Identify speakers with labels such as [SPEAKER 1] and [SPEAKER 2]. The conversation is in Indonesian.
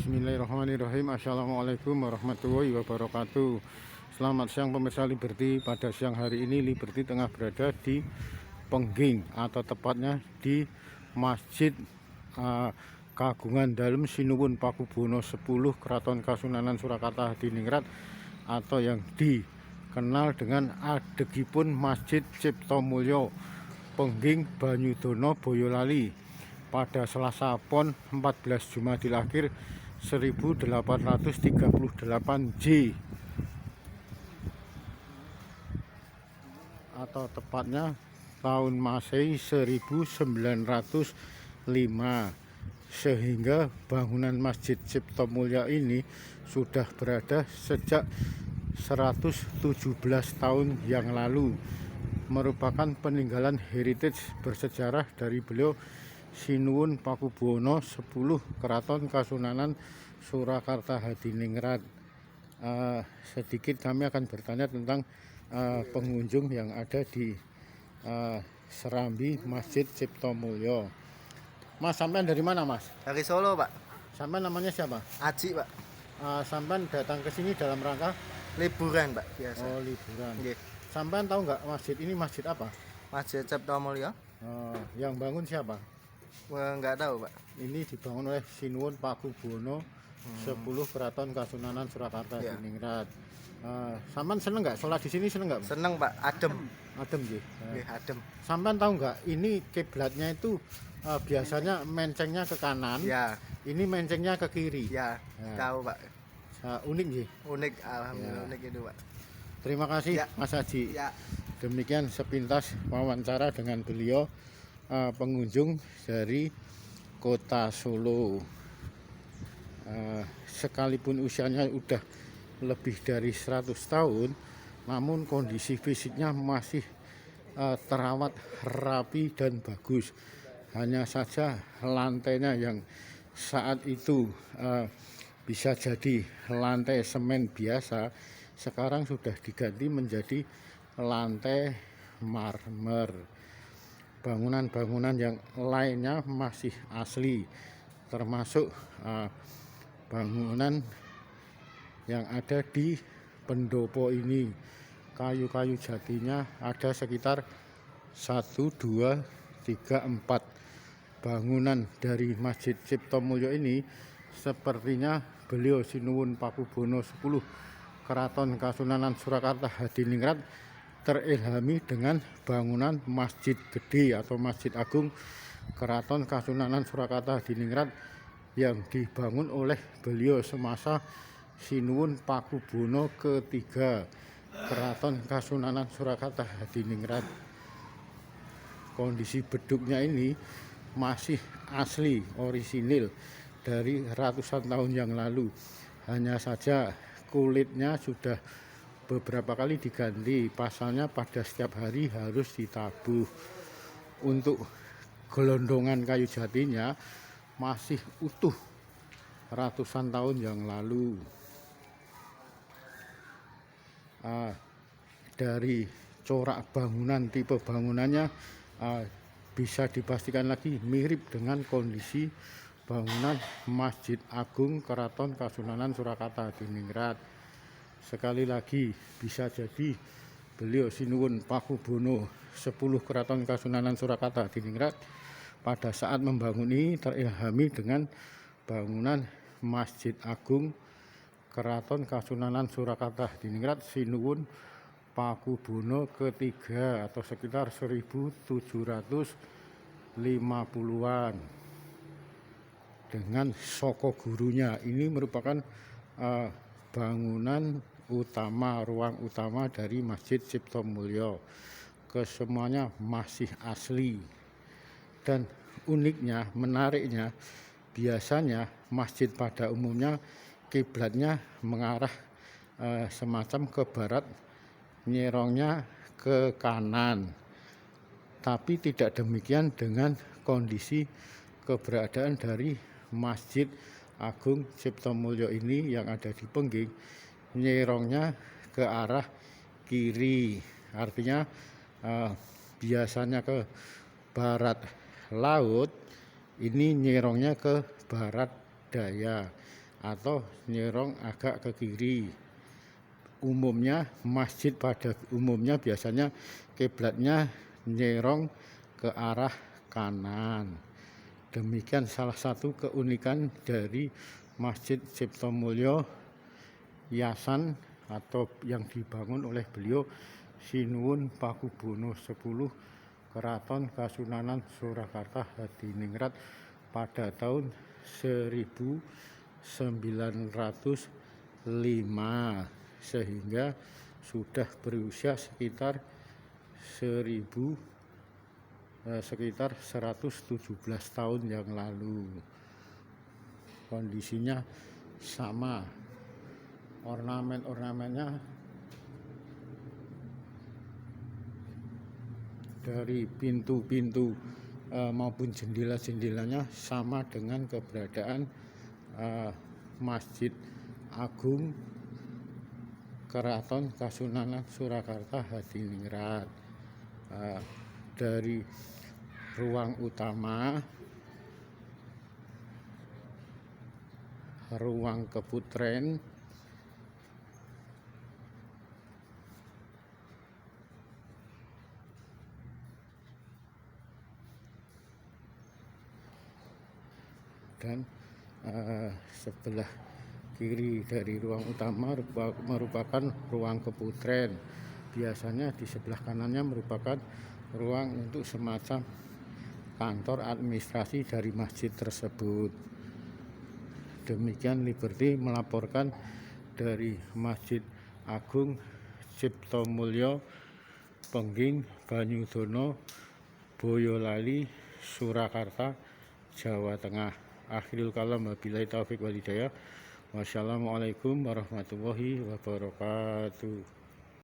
[SPEAKER 1] Bismillahirrahmanirrahim. Assalamualaikum warahmatullahi wabarakatuh. Selamat siang pemirsa Liberty. Pada siang hari ini Liberty tengah berada di Pengging, atau tepatnya di Masjid Kagungan Dalem Sinuwun Pakubono 10 Keraton Kasunanan Surakarta Hadiningrat, atau yang dikenal dengan adegipun Masjid Ciptomulyo Pengging Banyudono Boyolali pada Selasa Pon 14 Jumadil Akhir 1838 J, atau tepatnya tahun Masehi 1905, sehingga bangunan Masjid Ciptomulyo ini sudah berada sejak 117 tahun yang lalu, merupakan peninggalan heritage bersejarah dari beliau Sinuwun Pakubono 10 Keraton Kasunanan Surakarta Hadiningrat. Sedikit kami akan bertanya tentang pengunjung yang ada di serambi Masjid Ciptomulyo. Mas, sampean dari mana, Mas?
[SPEAKER 2] Dari Solo, Pak.
[SPEAKER 1] Sampean namanya siapa?
[SPEAKER 2] Aji, Pak.
[SPEAKER 1] Sampean datang ke sini dalam rangka
[SPEAKER 2] Liburan, Pak, biasa.
[SPEAKER 1] oh liburan.
[SPEAKER 2] Nggih.
[SPEAKER 1] Sampean tahu nggak masjid ini masjid apa?
[SPEAKER 2] Masjid Ciptomulyo.
[SPEAKER 1] Yang bangun siapa?
[SPEAKER 2] Enggak tahu, Pak.
[SPEAKER 1] Ini dibangun oleh Sinuwun Pakubono 10 Keraton Kasunanan Surakarta
[SPEAKER 2] Ya.
[SPEAKER 1] Hadiningrat. Sampean seneng nggak sholat di sini, seneng nggak?
[SPEAKER 2] Seneng, Pak. Adem.
[SPEAKER 1] Adem sih.
[SPEAKER 2] Nggih, adem.
[SPEAKER 1] Sampean tahu nggak, ini kiblatnya itu biasanya mencengnya ke kanan,
[SPEAKER 2] Ya,
[SPEAKER 1] ini mencengnya ke kiri.
[SPEAKER 2] ya.
[SPEAKER 1] Ya.
[SPEAKER 2] Tahu, Pak.
[SPEAKER 1] Unik sih.
[SPEAKER 2] Unik, alhamdulillah
[SPEAKER 1] Ya.
[SPEAKER 2] unik itu, Pak.
[SPEAKER 1] Terima kasih,
[SPEAKER 2] Ya.
[SPEAKER 1] Mas Haji.
[SPEAKER 2] Ya.
[SPEAKER 1] Demikian sepintas wawancara dengan beliau, pengunjung dari kota Solo. Sekalipun usianya udah lebih dari 100 tahun, namun kondisi fisiknya masih terawat rapi dan bagus. Hanya saja lantainya yang saat itu bisa jadi lantai semen biasa, sekarang sudah diganti menjadi lantai marmer. Bangunan-bangunan yang lainnya masih asli, termasuk bangunan yang ada di pendopo ini. Kayu-kayu jatinya ada sekitar 1, 2, 3, 4. Bangunan dari Masjid Ciptomulyo ini sepertinya beliau Sinuwun Pakubono 10 Keraton Kasunanan Surakarta Hadiningrat terilhami dengan bangunan Masjid Gede atau Masjid Agung Keraton Kasunanan Surakarta Hadiningrat yang dibangun oleh beliau semasa Sinuwun Pakubono ketiga Keraton Kasunanan Surakarta Hadiningrat. Kondisi beduknya ini masih asli, orisinil dari ratusan tahun yang lalu. Hanya saja kulitnya sudah beberapa kali diganti, pasalnya pada setiap hari harus ditabuh. Untuk gelondongan kayu jatinya masih utuh ratusan tahun yang lalu. Dari corak bangunan, tipe bangunannya bisa dipastikan lagi mirip dengan kondisi bangunan Masjid Agung Keraton Kasunanan Surakarta Hadiningrat. Sekali lagi, bisa jadi beliau Sinuwun Pakubono 10 Keraton Kasunanan Surakarta Hadiningrat pada saat membangun ini terilhami dengan bangunan Masjid Agung Keraton Kasunanan Surakarta Hadiningrat Sinuwun Pakubono ketiga, atau sekitar 1750-an, dengan soko gurunya. Ini merupakan bangunan utama, ruang utama dari Masjid Ciptomulyo. Kesemuanya masih asli. Dan uniknya, menariknya, biasanya masjid pada umumnya kiblatnya mengarah semacam ke barat, nyerongnya ke kanan. Tapi tidak demikian dengan kondisi keberadaan dari Masjid Agung Ciptomulyo ini yang ada di Pengging. Nyerongnya ke arah kiri, artinya biasanya ke barat laut, ini nyerongnya ke barat daya. atau nyerong agak ke kiri. Umumnya masjid pada umumnya biasanya kiblatnya nyerong ke arah kanan. Demikian salah satu keunikan dari Masjid Ciptomulyo Yasan atau yang dibangun oleh beliau Sinuwun Pakubono 10 Keraton Kasunanan Surakarta Hadiningrat pada tahun 1905, sehingga sudah berusia sekitar 117 tahun yang lalu. Kondisinya sama, ornamen-ornamennya dari pintu-pintu maupun jendela-jendelanya sama dengan keberadaan Masjid Agung Keraton Kasunanan Surakarta Hadiningrat. Dari ruang utama, ruang keputren, dan sebelah kiri dari ruang utama merupakan ruang keputren. Biasanya di sebelah kanannya merupakan ruang untuk semacam kantor administrasi dari masjid tersebut. Demikian Liberty melaporkan dari Masjid Agung Ciptomulyo Pengging Banyudono Boyolali Surakarta Jawa Tengah. Akhirul kalam, wabillahi taufiq wal hidayah. Wassalamualaikum warahmatullahi wabarakatuh.